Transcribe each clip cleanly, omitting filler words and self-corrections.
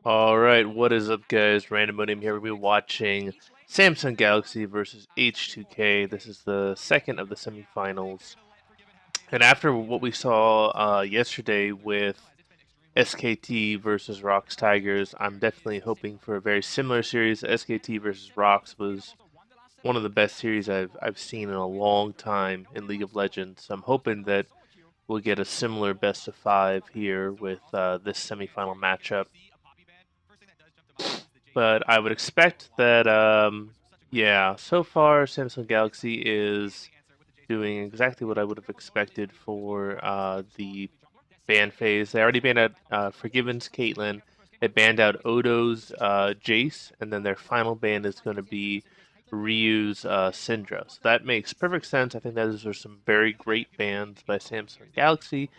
Alright, what is up guys? Random Modium here. We'll be watching Samsung Galaxy versus H2K. This is the second of the semifinals. And after what we saw yesterday with SKT versus Rocks Tigers, I'm definitely hoping for a very similar series. SKT versus Rocks was one of the best series I've seen in a long time in League of Legends. So I'm hoping that we'll get a similar best of five here with this semifinal matchup. But I would expect that, yeah, so far Samsung Galaxy is doing exactly what I would have expected for the ban phase. They already banned out Forgiven's Caitlyn. They banned out Odo's Jace, and then their final ban is going to be Ryu's Syndra. So that makes perfect sense. I think those are some very great bans by Samsung Galaxy,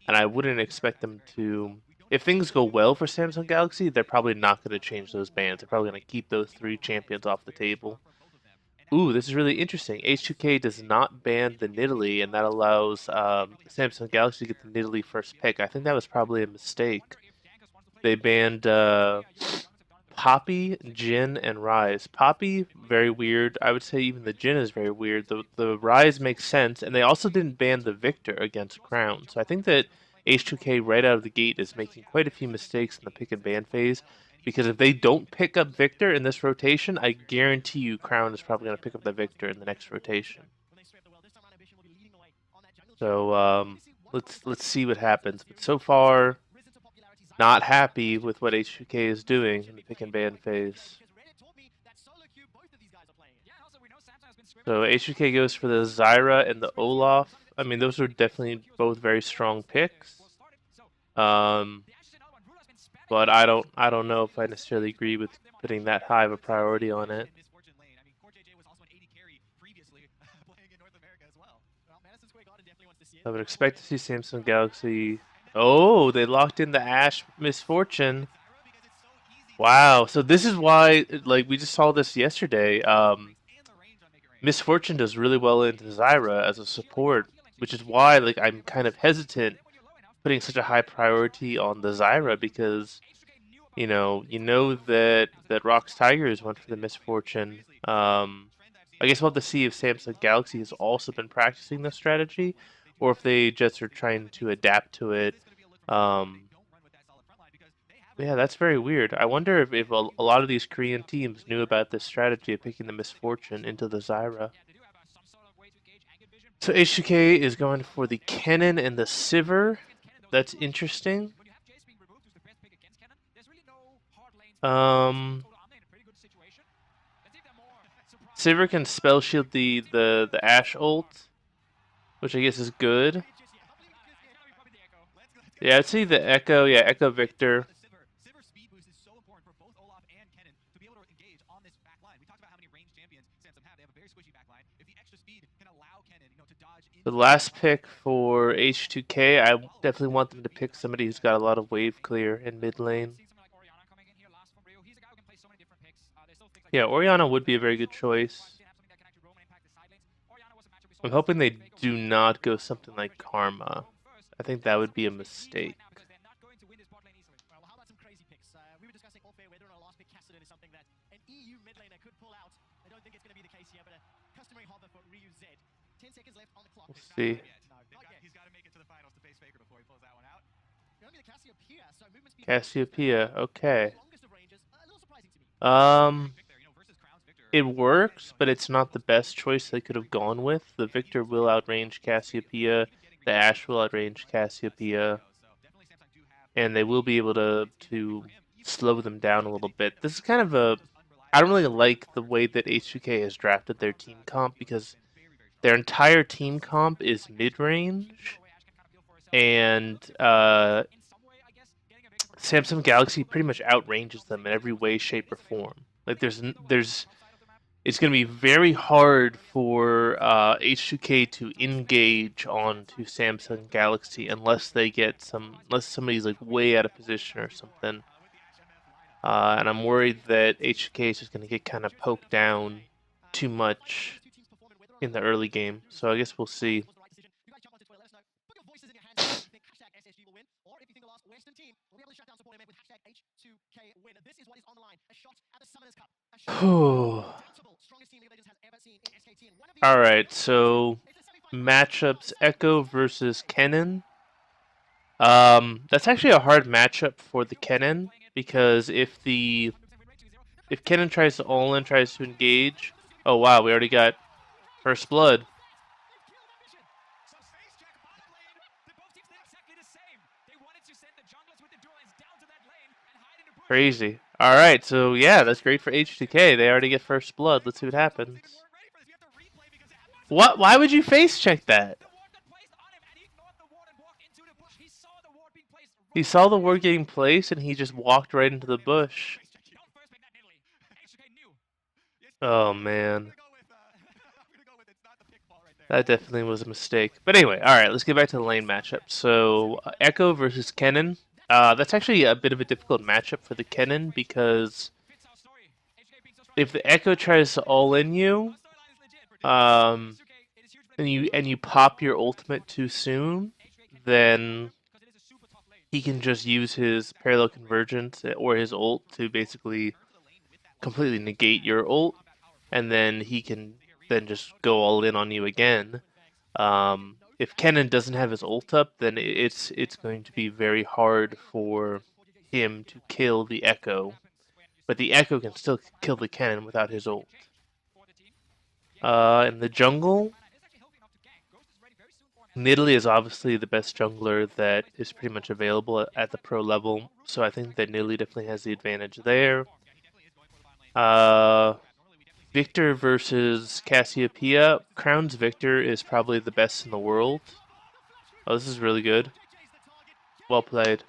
and I wouldn't expect them to. If things go well for Samsung Galaxy, they're probably not going to change those bans. They're probably going to keep those three champions off the table. Ooh, this is really interesting. H2K does not ban the Nidalee, and that allows Samsung Galaxy to get the Nidalee first pick. I think that was probably a mistake. They banned Poppy, Jhin, and Rise. Poppy, very weird. I would say even the Jhin is very weird. The Rise makes sense, and they also didn't ban the Victor against Crown. So I think that H2K right out of the gate is making quite a few mistakes in the pick and ban phase. Because if they don't pick up Victor in this rotation, I guarantee you Crown is probably going to pick up the Victor in the next rotation. So let's see what happens. But so far, not happy with what H2K is doing in the pick and ban phase. So H2K goes for the Zyra and the Olaf. I mean, those are definitely both very strong picks. But I don't know if I necessarily agree with putting that high of a priority on it. I would expect to see Samsung Galaxy. Oh, they locked in the Ashe Misfortune. Wow. So this is why, like, we just saw this yesterday. Misfortune does really well into Zyra as a support, which is why, like, I'm kind of hesitant putting such a high priority on the Zyra because, you know that Rocks Tigers went for the Misfortune. I guess we'll have to see if Samsung Galaxy has also been practicing this strategy, or if they just are trying to adapt to it. Um, yeah, that's very weird. I wonder if a lot of these Korean teams knew about this strategy of picking the Misfortune into the Zyra. So H2K is going for the Cannon and the Sivir. That's interesting. Um, Sivir can spell shield the Ashe ult, which I guess is good. Yeah, I'd say the Echo. Yeah, Echo Victor. The last pick for H2K, I definitely want them to pick somebody who's got a lot of wave clear in mid lane. Yeah, Orianna would be a very good choice. I'm hoping they do not go something like Karma. I think that would be a mistake. We'll see. Cassiopeia, okay. Um, it works, but it's not the best choice they could have gone with. The Victor will outrange Cassiopeia. The Ashe will outrange Cassiopeia. And they will be able to slow them down a little bit. This is kind of a... I don't really like the way that H2K has drafted their team comp because their entire team comp is mid-range. And Samsung Galaxy pretty much outranges them in every way, shape, or form. Like it's going to be very hard for H2K to engage onto Samsung Galaxy unless unless somebody's like way out of position or something. And I'm worried that H2K is just going to get kind of poked down too much in the early game. So I guess we'll see. Alright, so matchups Echo versus Kennen. That's actually a hard matchup for the Kennen because if Kennen tries to all-in, tries to engage, oh wow, we already got first blood. Crazy. Alright, so yeah, that's great for H2K. They already get first blood. Let's see what happens. What? Why would you face check that? He saw the ward getting placed and he just walked right into the bush. Oh man. That definitely was a mistake. But anyway, alright, let's get back to the lane matchup. So, Echo versus Kennen. That's actually a bit of a difficult matchup for the Kennen because if the Echo tries to all-in you, and you pop your ultimate too soon, then he can just use his parallel convergence or his ult to basically completely negate your ult, and then he can then just go all in on you again. If Kennen doesn't have his ult up, then it's going to be very hard for him to kill the Echo. But the Echo can still kill the Kennen without his ult. In the jungle, Nidalee is obviously the best jungler that is pretty much available at the pro level, so I think that Nidalee definitely has the advantage there. Victor versus Cassiopeia. Crown's Victor is probably the best in the world. Oh, this is really good. Well played.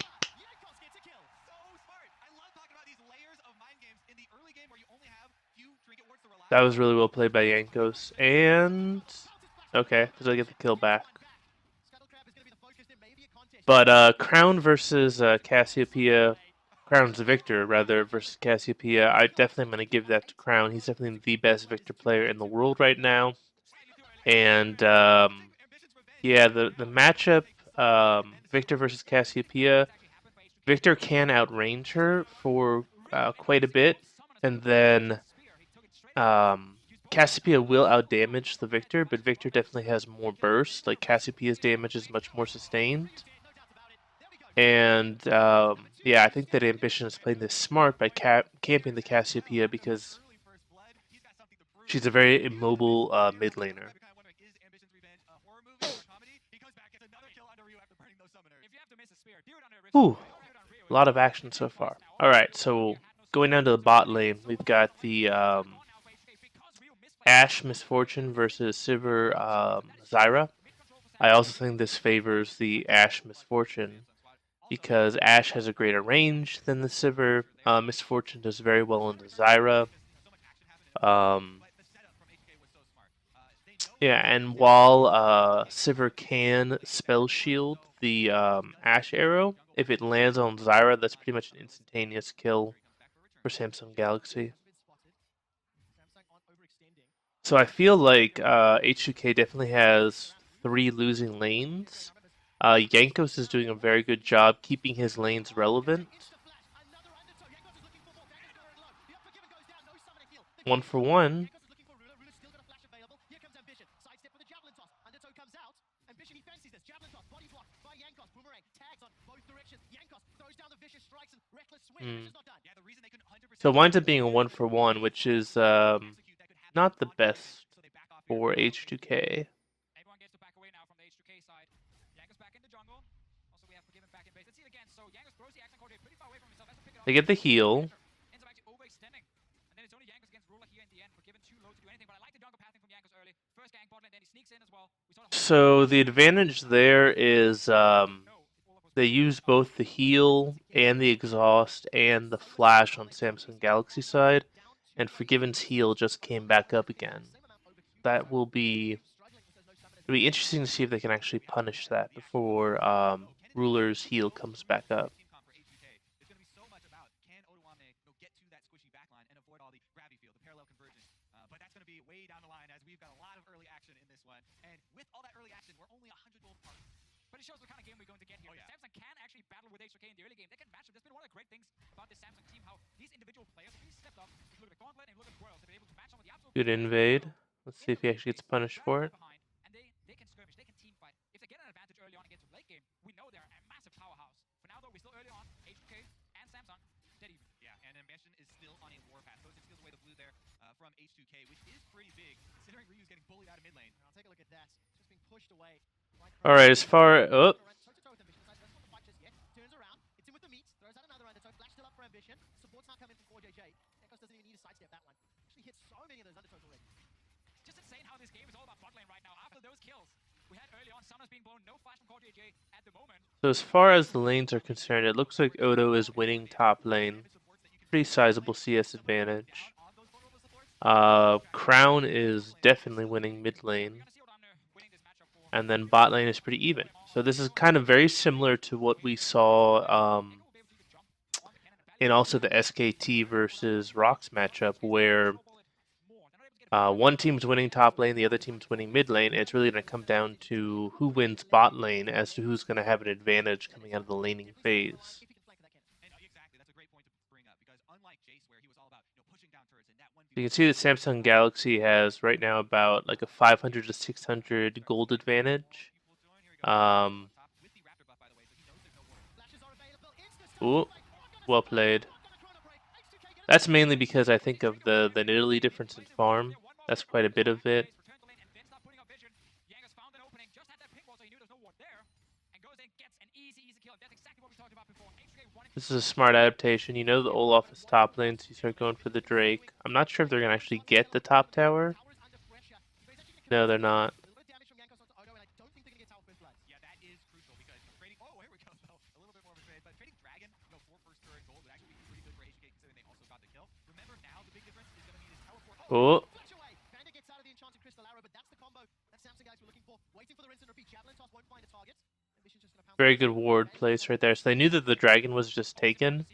That was really well played by Yankos. And... okay, does I get the kill back? But Crown versus Cassiopeia... Crown's Victor, rather, versus Cassiopeia. I definitely am going to give that to Crown. He's definitely the best Victor player in the world right now. And, yeah, the matchup, Victor versus Cassiopeia, Victor can outrange her for quite a bit, and then Cassiopeia will outdamage the Victor, but Victor definitely has more burst. Like, Cassiopeia's damage is much more sustained. And, yeah, I think that Ambition is playing this smart by camping the Cassiopeia because she's a very immobile mid laner. Ooh, a lot of action so far. Alright, so going down to the bot lane, we've got the Ashe Misfortune versus Sivir Zyra. I also think this favors the Ashe Misfortune because Ashe has a greater range than the Sivir. Misfortune does very well into Zyra. Yeah, and while Sivir can spell shield the Ashe arrow, if it lands on Zyra, that's pretty much an instantaneous kill for Samsung Galaxy. So I feel like H2K definitely has 3 losing lanes. Yankos is doing a very good job keeping his lanes relevant. 1-for-1. Hmm. So it winds up being a 1-for-1, which is not the best for H2K. They get the heal. So the advantage there is they use both the heal and the exhaust and the flash on Samsung Galaxy side, and Forgiven's heal just came back up again. That will be it'll be interesting to see if they can actually punish that before Ruler's heal comes back up. but it shows what kind of game we're going to get here. Samsung can actually battle with H2K in the early game. They can match up. That's been one of the great things about this Samsung team, how these individual players have really stepped up. If you look at Gauntlet and look at Worlds, they've been able to match some of the absolute Good invade. Let's see if he actually gets punished for it. behind, and they can skirmish, they can team fight. If they get an advantage early on against the late game, we know they're a massive powerhouse. For now, though, we're still early on. H2K and Samsung dead even. Yeah, and Ambition is still on a warpath. Goes and steals away the blue there from H2K, which is pretty big, considering Ryu's getting bullied out of mid lane. I'll take a look at that. Just being pushed away. All right, as far oh, Turns around. It's in with the meat. Throws out another undertow. Flash still up for Ambition. Support's not coming from 4JJ. Ekos doesn't even need to sidestep that one. Actually hits so many of those undertows already. It's just insane how this game is all about bot lane right now. After those kills, we had early on Summoners being blown, no flash from Core JJ at the moment. so as far as the lanes are concerned, it looks like Odo is winning top lane. Pretty sizable CS advantage. Crown is definitely winning mid lane. And then bot lane is pretty even. So this is kind of very similar to what we saw in also the SKT versus Rocks matchup, where one team's winning top lane, the other team's winning mid lane, and it's really going to come down to who wins bot lane as to who's going to have an advantage coming out of the laning phase. You can see that Samsung Galaxy has right now about like a 500 to 600 gold advantage. Ooh, well played. That's mainly because I think of the Nidalee difference in farm. That's quite a bit of it. This is a smart adaptation. You know the Olaf is top lane, so you start going for the Drake. I'm not sure if they're going to actually get the top tower. No, they're not. Yeah, that is crucial because trading. Oh, here we go. A little bit more of a trade, but trading Dragon, for first turret gold would actually be pretty good for HK considering they also got the kill. Remember now, the big difference is going to be this teleport. Oh. Panda gets out of the enchanted crystal arrow, but that's the combo that Samsung guys were looking for. Waiting for the rinse and repeat. Javelin toss won't find a target. Very good ward place right there. So they knew that the dragon was just taken.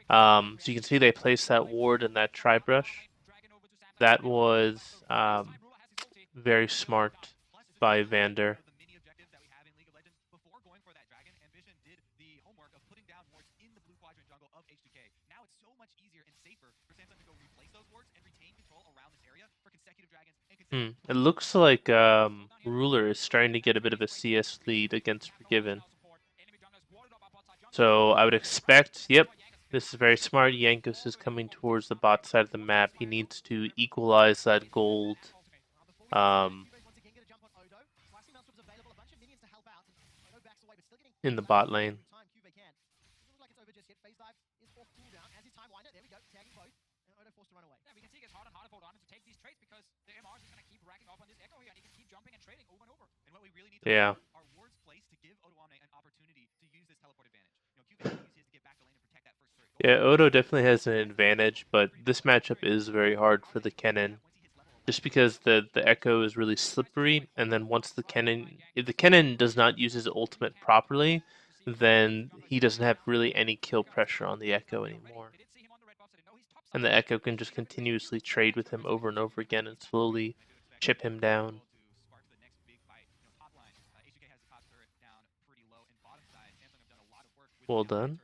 So you can see they placed that ward in that tri-brush. That was very smart by Vander. It looks like Ruler is starting to get a bit of a CS lead against Forgiven. So I would expect, yep, this is very smart. Jankos is coming towards the bot side of the map. He needs to equalize that gold. In the bot lane. Yeah. Yeah, Odo definitely has an advantage, but this matchup is very hard for the Kennen. Just because the Echo is really slippery, and then once the Kennen, if the Kennen does not use his ultimate properly, then he doesn't have really any kill pressure on the Echo anymore. And the Echo can just continuously trade with him over and over again and slowly chip him down. Well done.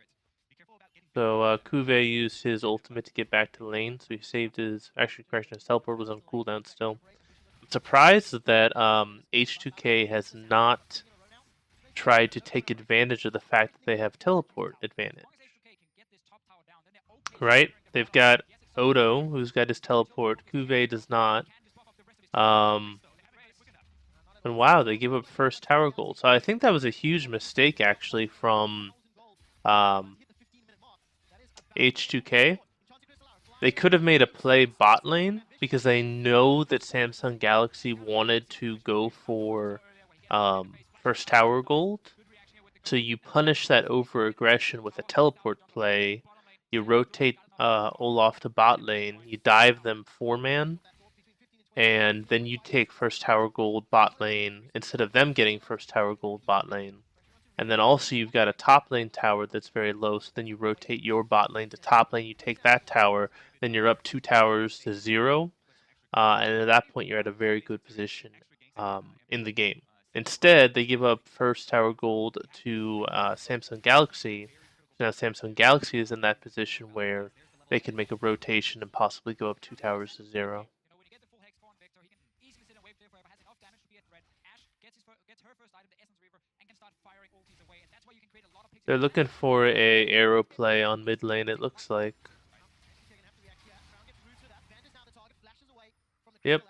So Kuve used his ultimate to get back to the lane, so he saved his, actually correction, his teleport was on cooldown still. I'm surprised that H2K has not tried to take advantage of the fact that they have teleport advantage. Right? They've got Odo, who's got his teleport. Kuve does not. And wow, they give up first tower gold. So I think that was a huge mistake, actually, from H2K. They could have made a play bot lane because they know that Samsung Galaxy wanted to go for first tower gold. So you punish that over aggression with a teleport play. You rotate Olaf to bot lane. You dive them 4-man. And then you take first tower gold bot lane instead of them getting first tower gold bot lane. And then also you've got a top lane tower that's very low, so then you rotate your bot lane to top lane, you take that tower, then you're up 2 towers to 0, and at that point you're at a very good position in the game. Instead, they give up first tower gold to Samsung Galaxy. So now Samsung Galaxy is in that position where they can make a rotation and possibly go up 2 towers to 0. When you get the full hex spawn Vector, he can easily sit and wave there forever, has enough damage to be a threat. Ash gets her first item, the Essence Reaver, and can start firing ultis away, and that's why you can create a lot of picks. They're looking for a arrow play on mid lane, it looks like. Yep.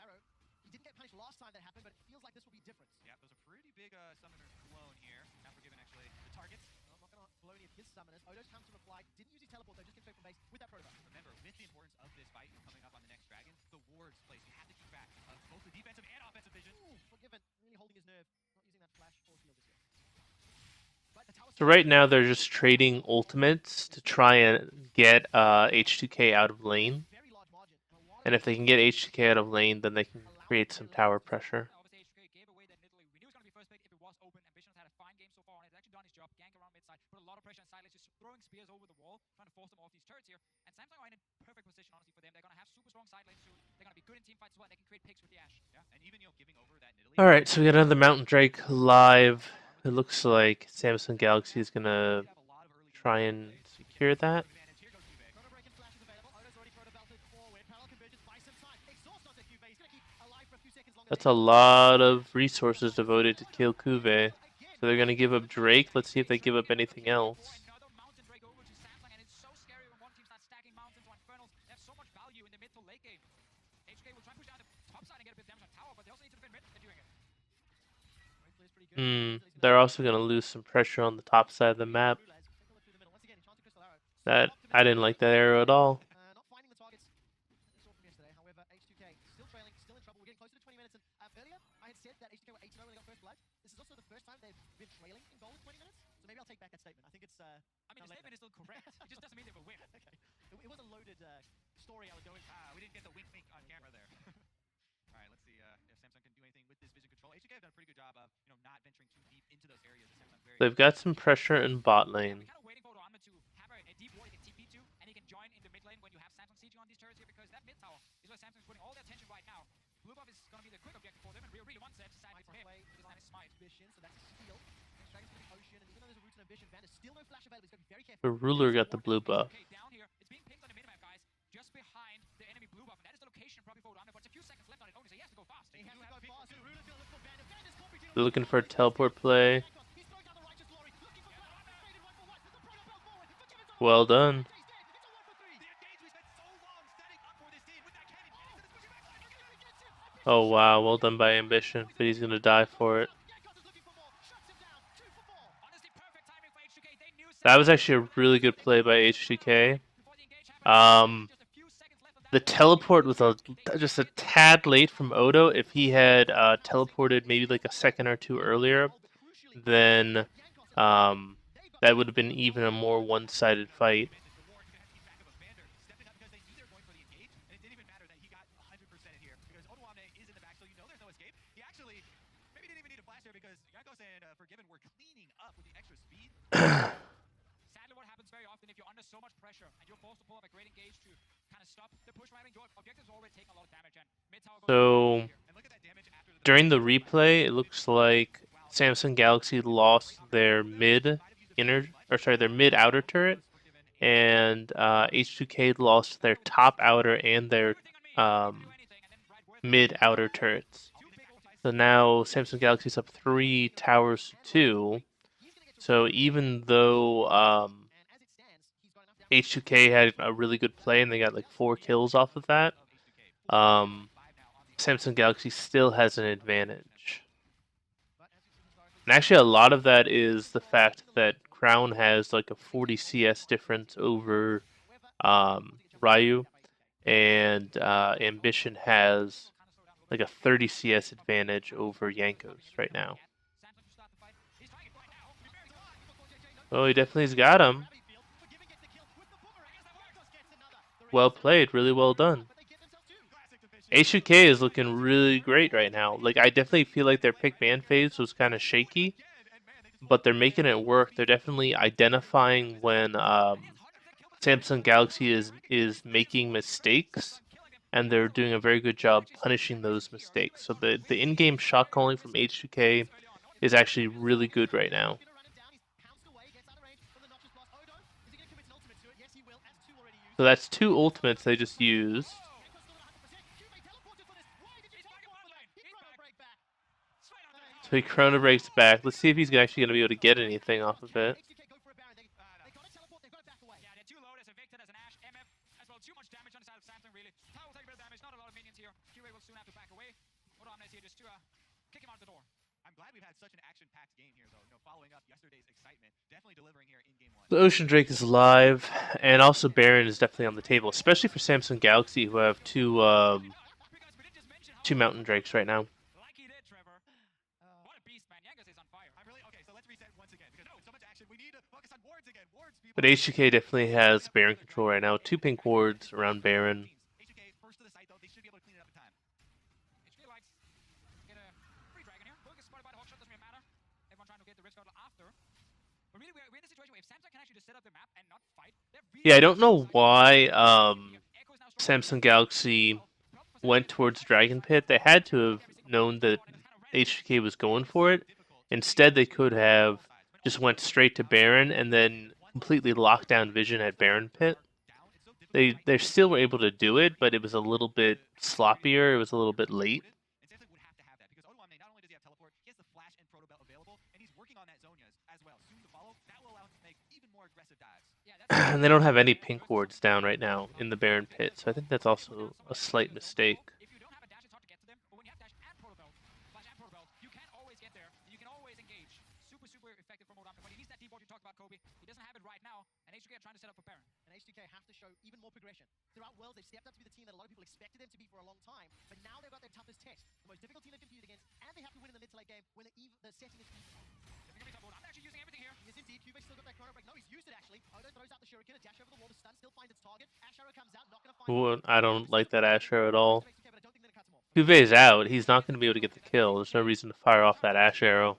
He didn't get punished last time that happened, but it feels like this will be different. Yeah, there's a pretty big summoner clone here. Not forgiven, actually. The targets. I'm not going to blow any of his summoners. Odo's comes to reply. Didn't use his teleport though, just came straight from base with that protocol. Remember, with the importance of this fight coming up on the next dragon, the wards place. You have to keep track of both the defensive and offensive vision. Ooh, forgiven. Really holding his nerve. Not using that flash or heal this yet. But the tower's So right now they're just trading ultimates to try and get H2K out of lane. very large margin. And a lot of And if they can get H2K out of lane, then they can create some tower pressure. Obviously, H2K gave away that mid lane. We knew it was going to be first pick if it was open. Ambition's had a fine game so far, and it's actually done his job. Gank around mid side, put a lot of pressure on Silas, just throwing spears over the wall, trying to force them off these turrets here. And Samsung are in a perfect position, honestly, for them. They're going to have super strong side lanes soon. They're going to be good in team fights as well, and they can create picks with the Ashe. Yeah, and even giving over that Nidalee. Alright, so we got another Mountain Drake live. It looks like Samsung Galaxy is going to try and secure that. Chrono Break and Flash is available. Odo's already proto-belted forward. Parallel convergence buys some time. Exhaust onto Cuvee. He's going to keep alive for a few seconds longer. That's a lot of resources devoted to kill Cuvee. So they're going to give up Drake. Let's see if they give up anything else. Another Mountain Drake over to Samsung, and it's so scary when one team starts stacking mountains or infernals. They have so much value in the mid to late game. H2K will try and push down the top side and get a bit of damage on tower, but they also need to defend mid. They're doing it. They're also going to lose some pressure on the top side of the map. That I didn't like that arrow at all. Not finding the targets we saw from yesterday. However, H2K still trailing, still in trouble. We're getting closer to 20 minutes. And earlier, I had said that H2K were 8-0 when they got first blood. This is also the first time they've been trailing in goal in 20 minutes. So maybe I'll take back that statement. I think it's. I mean, the statement is still correct. It just doesn't mean they will win. Okay. It was a loaded story I was going. We didn't get the wink wink on camera there. All right, let's see if Samsung can do anything with this vision control. H2K have done a pretty good job of not venturing too deep into those areas. They've got some pressure in bot lane. Kind of waiting for Odoamne to have a deep ward he can TP to, and he can join in the mid lane when you have Samsung sieging on these turrets here, because that mid tower is where Samsung's putting all their attention right now. Blue buff is going to be the quick objective for them, and Rio really wants that. Sadly for him, because that is smite. Ambition, so that's a steal. Dragon's through the ocean, and even though there's a route to Ambition, Van is still no flash available. He's got to be very careful. The ruler got the blue buff. Okay, down here, it's being pinged on the minimap, guys, just behind the enemy blue buff, and that is the location probably for Odoamne, but it's a few seconds left on it only, so he has to go fast. He has to go fast, and Ruler's going to look for Van. Van is competing. They're looking for a teleport play. He's throwing down the righteous glory, looking for Flash. Traded one for one. The proto belt forward. Forgiven's on Well done. He's dead. It's a 1 for 3. The engage we spent so long setting up for this team with that cannon. And it's pushing back. Oh wow, well done by Ambition, but he's going to die for it. Yankos is looking for more. Shuts him down. 2 for 4. Honestly, perfect timing for H2K. They knew That was actually a really good play by H2K. before the engage happened. Just a few seconds left on that. The teleport was just a tad late from Odo. If he had teleported maybe like a second or two earlier, then that would have been even a more one-sided fight. Stepping up because they knew they were going for the engage, and it didn't even matter that he got 100% in here because Odoamne is in the back, so you know there's no escape. He actually maybe didn't even need a flash there because Yankos and Forgiven were cleaning up with the extra speed. Sadly, what happens very often if you're under so much pressure and you're forced to pull up a great engage to kind of stop the push riding, your objectives are already taking a lot of damage, and mid tower goes So And look at that damage after the during the replay, it looks like Samsung Galaxy lost their mid outer turret, and H2K lost their top outer and their mid outer turrets. So now Samsung Galaxy's up 3 towers to 2. So even though H2K had a really good play and they got like 4 kills off of that, Samsung Galaxy still has an advantage. And actually a lot of that is the fact that Crown has like a 40 CS difference over Ryu, and Ambition has like a 30 CS advantage over Yankos right now. Oh, he definitely's got him. Well played, really well done. H2K is looking really great right now. Like, I definitely feel like their pick ban phase was kind of shaky, but they're making it work. They're definitely identifying when Samsung Galaxy is making mistakes, and they're doing a very good job punishing those mistakes. So the in-game shot calling from H2K is actually really good right now. So that's 2 ultimates they just used. So he Chrono breaks back. Let's see if he's actually going to be able to get anything off of it. Yeah, they're too low. There's a Victor, there's an Ash, MF, as well. Too much damage on the side of Samsung, really. Tower will take a bit of damage, not a lot of minions here. QA will soon have to back away. What Omnes here just to kick him out the door. I'm glad we've had such an action-packed game here, though. Following up yesterday's excitement, definitely delivering here in game 1. The Ocean Drake is live, and also Baron is definitely on the table, especially for Samsung Galaxy, who have two Mountain Drakes right now. Like he did, Trevor. What a beast, man. Jankos is on fire. I'm really okay. So let's reset once again because so much action. We need to focus on wards again. Wards, people. But H2K definitely has Baron control right now. 2 pink wards around Baron. H2K first to the site though. They should be able to clean it up in time. HK likes get a free dragon here. Book is spotted by the hawkshot, doesn't really matter. Everyone trying to get the Rift Guard after. But really, we're in a situation where if Samsung can actually just set up the map and not fight, Yeah, I don't know why Samsung Galaxy went towards Dragon Pit. They had to have known that H2K was going for it. Instead, they could have just went straight to Baron and then completely locked down Vision at Baron Pit. They still were able to do it, but it was a little bit sloppier. It was a little bit late. And Samsung would have to have that because Odoamne, not only does he have teleport, he has the flash and proto belt available, and he's working on that Zhonya's as well. Soon to follow, that will allow him to make even more aggressive dives. And they don't have any pink wards down right now in the Baron Pit, so I think that's also a slight mistake. If you don't have a dash, it's hard to get to them. But when you have dash and proto belt, flash and proto belt, you can always get there. And you can always engage. Super, super effective from Odoamne. But he needs that deep ward you talked about, Kobe. He doesn't have it right now. And H2K are trying to set up for Baron. And H2K have to show even more progression. Throughout Worlds, they've stepped up to be the team that a lot of people expected them to be for a long time. But now they've got their toughest test. The most difficult team they've competed against. And they have to win in the mid to late game when the setting is even. I'm actually using everything here. He is indeed. Cuba's still got that chrono break. No, he's used it actually. Odo throws out the shuriken, a dash over the wall, the stun still finds its target. Ash arrow comes out, not going to find Ooh, I don't like that Ash Arrow at all. H2K, but I don't think that it cuts him off. Juve's out. He's not going to be able to get the kill. There's no reason to fire off that Ash Arrow.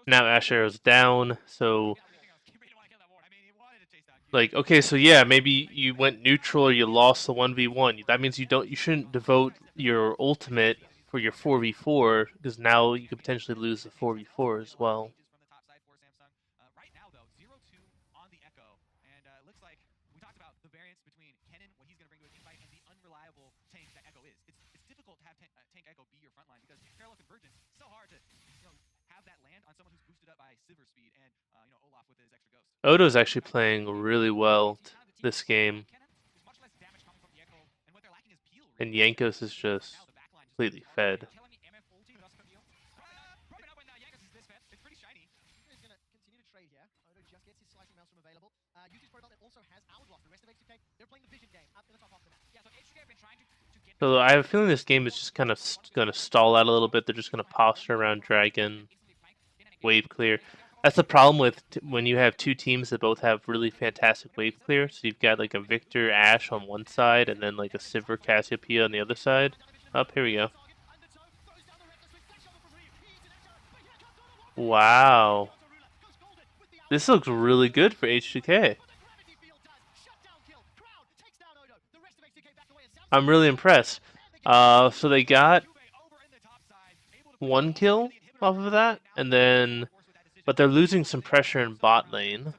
Now Ash Arrow's down, so I mean, he wanted to chase down. like, okay, so yeah, maybe you went neutral or you lost the 1v1. That means you shouldn't devote your ultimate for your 4v4 because now you could potentially lose the 4v4 as well. From the top side for Samsung. Right now, though, 0-2 on the Echo. And it looks like we talked about the variance between Kennen, what he's going to bring to a team fight, and the unreliable tank that Echo is. It's difficult to have tank Echo be your frontline because parallel convergence, it's so hard to have that land on someone who's boosted up by Sivir speed and Olaf with his extra ghost. Odo's actually playing really well this game, There's much less damage coming from the Echo. And what they're lacking is peel. and Jankos is just Now the backline just completely fed. Telling me MF ulti doesn't heal. Probably not when Jankos is this fed. It's pretty shiny. He's going to continue to trade here. Odo just gets his slicing maelstrom available. Uses proto belt and also has hourglass. The rest of H2K, they're playing the vision game up in the top half of the map. Yeah, so H2K have been trying to get So I have a feeling this game is just kind of going to stall out a little bit. They're just going to posture around Dragon, wave clear. That's the problem with when you have 2 teams that both have really fantastic wave clear. So you've got like a Victor Ash on one side and then like a Sivir Cassiopeia on the other side. Up, here we go. Wow. This looks really good for H2K. I'm really impressed. So they got 1 kill off of that, and then, but they're losing some pressure in bot lane. Look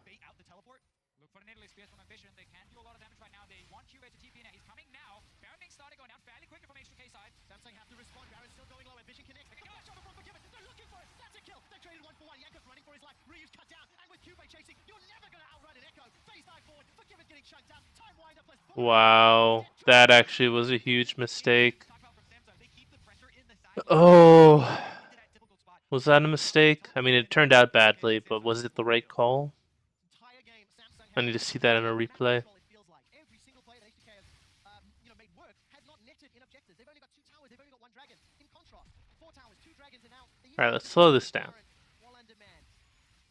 for the Nidalee Spears from Ambition. They can do a lot of damage right now. They want QA to TP in. He's coming now. Baron being started going down fairly quickly from H2K side. Samsung have to respond. Baron's still going low. Ambition connects. They can flash over from Forgiven. They're looking for it. That's a kill. They traded 1 for 1. Jankos running for his life. Ryu's cut down. And with Cube chasing, you're never going to outrun an Echo. Phase dive forward. Forgiven getting chunked out. Time wind up. Wow, that actually was a huge mistake. Talk about from Samsung. They keep the pressure in the side. Oh, Into that typical spot. was that a mistake? I mean, it turned out badly, but was it the right call? Entire game, Samsung I need to see that in a replay. It feels like every single play that H2K have made work has not netted in objectives. They've only got 2 towers. They've only got 1 dragon. In contrast, 4 towers, 2 dragons, and now. All right, let's slow this down. While on demand.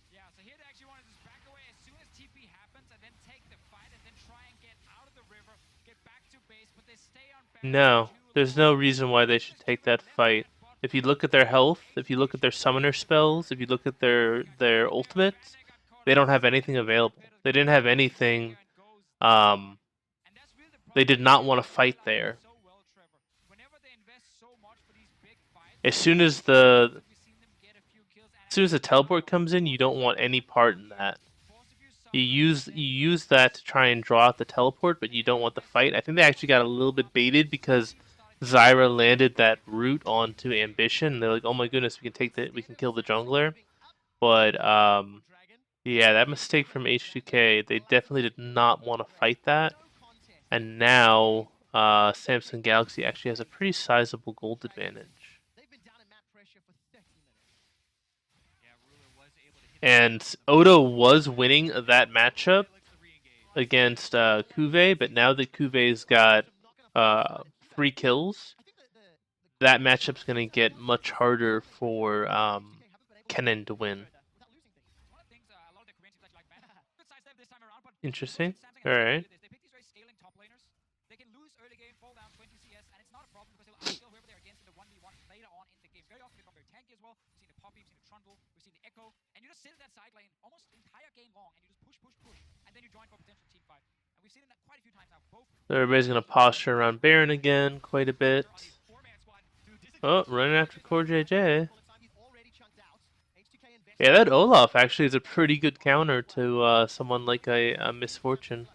Yeah, so here they actually want to just back away as soon as TP happens and then take the fight and then try and get out of the river, get back to base, but they stay on Baron No, too there's long. no reason why they should take that fight. If you look at their health, if you look at their summoner spells, if you look at their ultimates, they don't have anything available. They didn't have anything. They did not want to fight there. As soon as soon as the teleport comes in, you don't want any part in that. You use that to try and draw out the teleport, but you don't want the fight. I think they actually got a little bit baited because Zyra landed that root onto Ambition. And they're like, oh my goodness, we can kill the jungler. But yeah, that mistake from H2K, they definitely did not want to fight that. And now Samsung Galaxy actually has a pretty sizable gold advantage. They've been down in map pressure for 30 minutes. And Odo was winning that matchup against Kuve, but now that Kuve's got 3 kills, that matchup's going to get much harder for Kennen to win. Interesting. All right. They pick these very scaling top laners. They can lose early game, fall down 20 CS, and it's not a problem because they'll outskill whoever they're against in the 1v1 later on in the game. Very often they become very tanky as well. We've seen the Poppy, we've seen the Trundle, we've seen the Echo, and you just sit in that side lane almost the entire game long, and you just push, push, push, and then you join for a potential team fight. And we've seen it quite a few times now. Both. So everybody's going to posture around Baron again quite a bit. Oh, running after Core JJ. Yeah, that Olaf actually is a pretty good counter to someone like a Misfortune.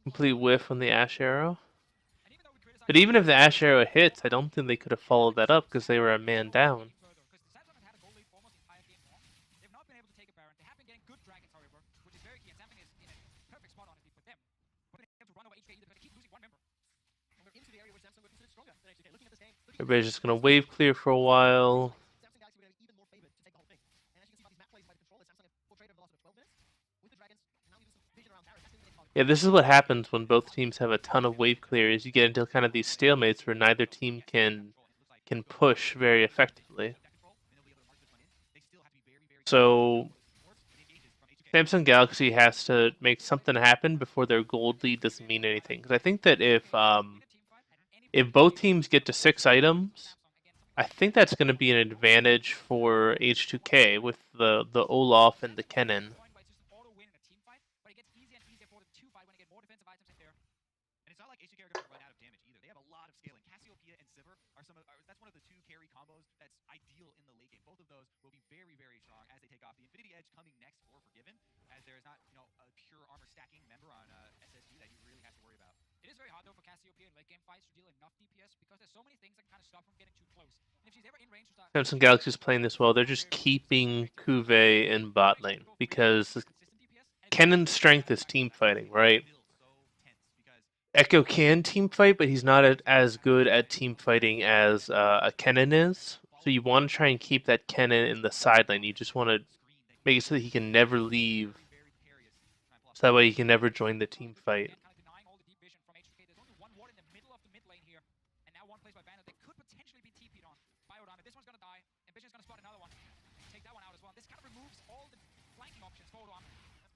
Complete whiff on the Ash Arrow. But even if the Ash Arrow hits, I don't think they could have followed that up because they were a man down. Everybody's just going to wave clear for a while. Yeah, this is what happens when both teams have a ton of wave clears. You get into kind of these stalemates where neither team can push very effectively. So Samsung Galaxy has to make something happen before their gold lead doesn't mean anything. Because I think that if both teams get to 6 items, I think that's going to be an advantage for H2K with the Olaf and the Kennen. Coming next for Forgiven, as there is not, a pure armor stacking member on SSG that he really has to worry about. It is very hard though for Cassiopeia in late game fights to deal enough DPS because there's so many things that kind of stop from getting too close. And if she's ever in range to start, Samsung Galaxy's playing this well. They're just keeping Kuve in bot lane because Kennen's strength is team fighting, right? Echo can team fight, but he's not as good at team fighting as a Kennen is. So you want to try and keep that Kennen in the side lane. You just want to make it so that he can never leave, so that way he can never join the team fight.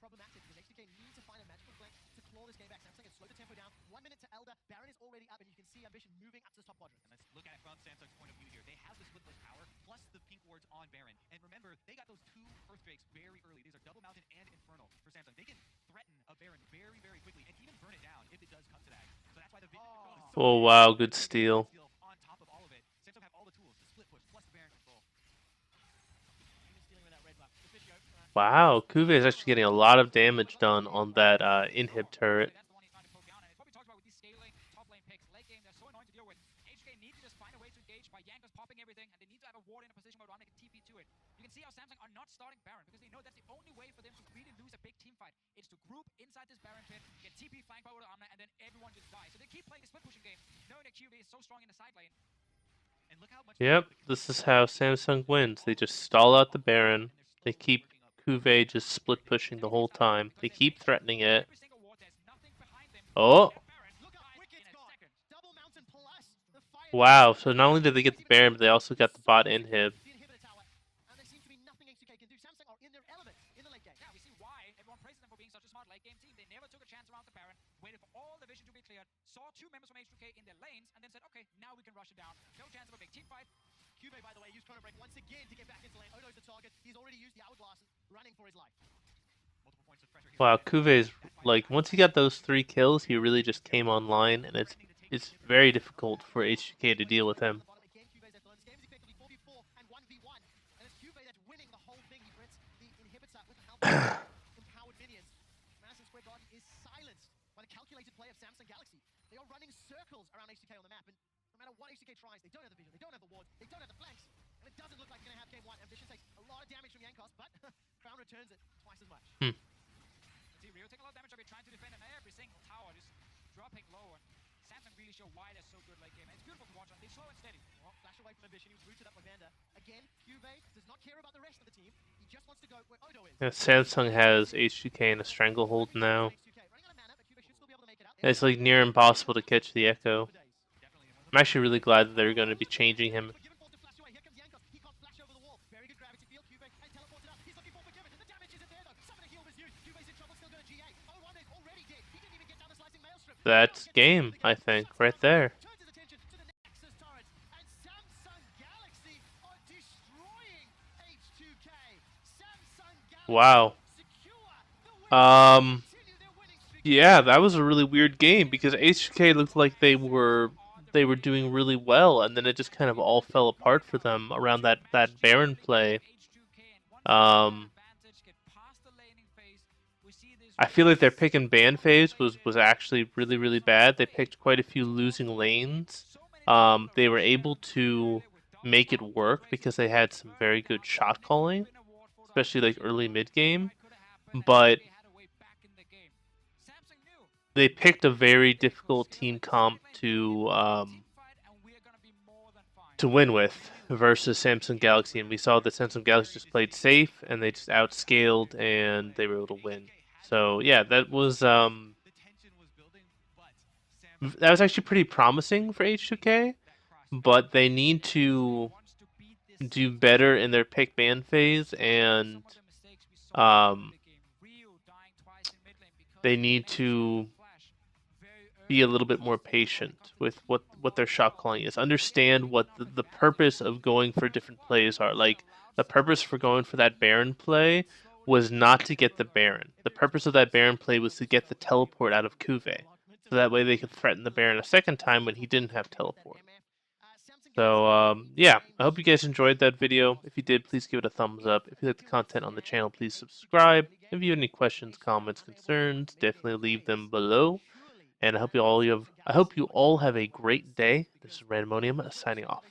Problematic because H2K need to find a magical flank to claw this game back. Samsung has slowed the tempo down. 1 minute to Elder. Baron is already up, and you can see Ambition moving up to the top quadrant. And let's look at it from Samsung's point of view here. They have the split push power plus the pink wards on Baron. And remember, they got those 2 Earthquakes very early. These are Double Mountain and Infernal for Samsung. They can threaten a Baron very, very quickly and even burn it down if it does come to that. So that's why the vision goes. Oh wow, good steal. On top of all of it, Samsung have all the tools to split push plus the Baron control. Wow, Kuve is actually getting a lot of damage done on that inhib turret. You can see how Samsung are not starting Baron because they know that's the only way for them to really lose a big team fight. It's to group inside this Baron pit, get TP flanked by Odoamne, and then everyone just dies. So they keep playing the split pushing game, knowing that QV is so strong in the side lane. And look how much Yep, this is how Samsung wins. They just stall out the Baron. They keep Kuve just split pushing the whole time. They keep threatening it. Oh! Wow, so not only did they get the Baron, but they also got the bot inhib. Saw 2 members from H2K in their lanes, and then said, okay, now we can rush it down. No chance of a big team fight. QV, by the way, used Chrono Break once again to get back into lane. Odo's the target. He's already used the Hourglass, running for his life. Wow, Kuve's like once he got those 3 kills, he really just came online, and it's very difficult for H2K to deal with him. Again, Cubase have learned this game is effectively 4v4 and 1v1. And it's Cube that's winning the whole thing. He threats the inhibitor with the help of empowered minions. Madison Square Garden is silenced by the calculated play of Samsung Galaxy. They are running circles around H2K on the map, and no matter what H2K tries, they don't have the vision, they don't have the wards, they don't have the flanks, and it doesn't look like they're going to have game one. Ambition takes a lot of damage from Yankos, but Crown returns it twice as much. Hmm. See Rio take a lot of damage. I've been trying to defend an every single tower, just dropping low. And Samsung really show why they're so good late game. And it's beautiful to watch on. They slow and steady. Well, flash away from Ambition. He was rooted up by Vander. Again, Cube does not care about the rest of the team. He just wants to go where Odo is. Yeah, Samsung has H2K in a stranglehold now. It's like near impossible to catch the Echo. I'm actually really glad that they're going to be changing him. That's game, I think, right there. Wow. Yeah, that was a really weird game because H2K looked like they were doing really well, and then it just kind of all fell apart for them around that Baron play. I feel like their pick and ban phase was actually really bad. They picked quite a few losing lanes. They were able to make it work because they had some very good shot calling, especially like early mid game. But they picked a very difficult team comp to win with versus Samsung Galaxy, and we saw that Samsung Galaxy just played safe and they just outscaled and they were able to win. So yeah, that was actually pretty promising for H2K, but they need to do better in their pick ban phase, and they need to be a little bit more patient with what their shot calling is. Understand what the purpose of going for different plays are. Like, the purpose for going for that Baron play was not to get the Baron. The purpose of that Baron play was to get the teleport out of Kuve. So that way they could threaten the Baron a second time when he didn't have teleport. So, yeah, I hope you guys enjoyed that video. If you did, please give it a thumbs up. If you like the content on the channel, please subscribe. If you have any questions, comments, concerns, definitely leave them below. And I hope you all have a great day. This is Randomonium signing off.